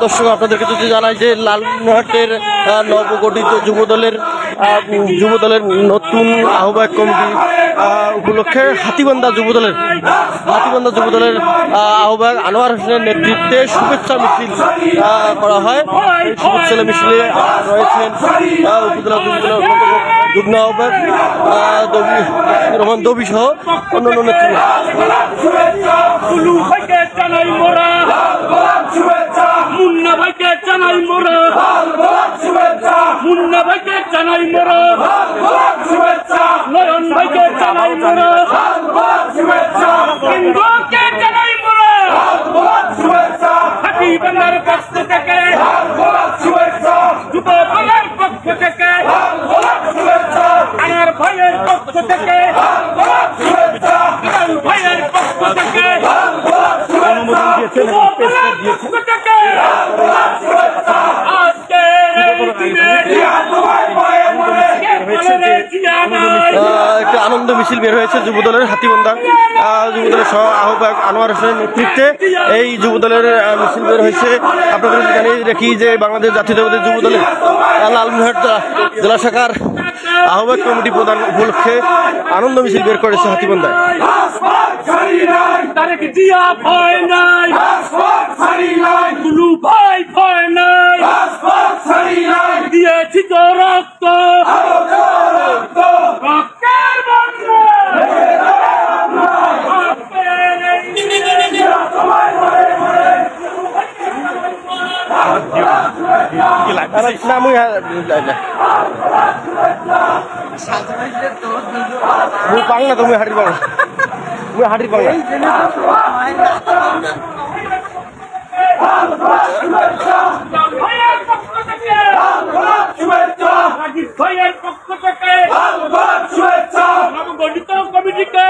দর্শক আপনাদেরকে যদি জানাই যে লালমনিরহাটের নবগঠিত যুবদলের নতুন আহ্বায়ক কমিটি উপলক্ষে হাতীবান্ধা যুবদলের আহ্বায়ক আনোয়ার হোসেনের নেতৃত্বে শুভেচ্ছা মিছিল করা হয়। এই শুভেচ্ছা মিছিলে রয়েছেন উপজেলা যুবদলের যুগ্ম আহ্বায়ক রহমান দবি সহ অন্যান্য নেতৃত্ব। মুন্না ভাইকে জানাই মোরা মুন্না ভাইকে জানাই মোরা নয়ন ভাইকে জানাই মোরা কেন্দ্রকে জানাই মোরা হাতীবান্ধার পক্ষ থেকে যুবদলের পক্ষ থেকে আমার ভাইয়ের পক্ষ থেকে ভাইয়ের পক্ষ থেকে একটা আনন্দ মিছিল বের হয়েছে যুবদলের হাতীবান্ধা যুবদলের সহ আহ্বায়ক আনোয়ার হোসেনের নেতৃত্বে এই যুবদলের মিছিল বের হয়েছে। আপনাদের জানিয়ে রাখি যে বাংলাদেশ জাতীয়তাবাদী যুবদলের লালমনিরহাট জেলা শাখার আহ্বায়ক কমিটি প্রদান উপলক্ষে আনন্দ মিছিল বের করেছে হাতীবান্ধায়। পাং না তুমি হাঁটির পাং তুমি হাঁটির পাং না ভাইয়ের পক্ষ থেকে নবগঠিত কমিটিকে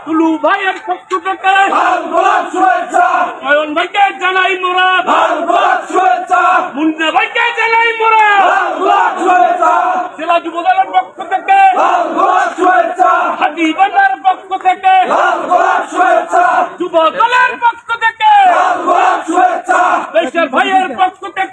তুলু ভাইয়ের পক্ষ থেকে নয়ন ভাইকে জানাই মোরা মুন্না ভাইকে জানাই মোরা জেলা যুবদলের পক্ষ থেকে হাতীবান্ধার পক্ষ থেকে যুবদলের পক্ষ থেকে দেশের ভাইয়ের পক্ষ থেকে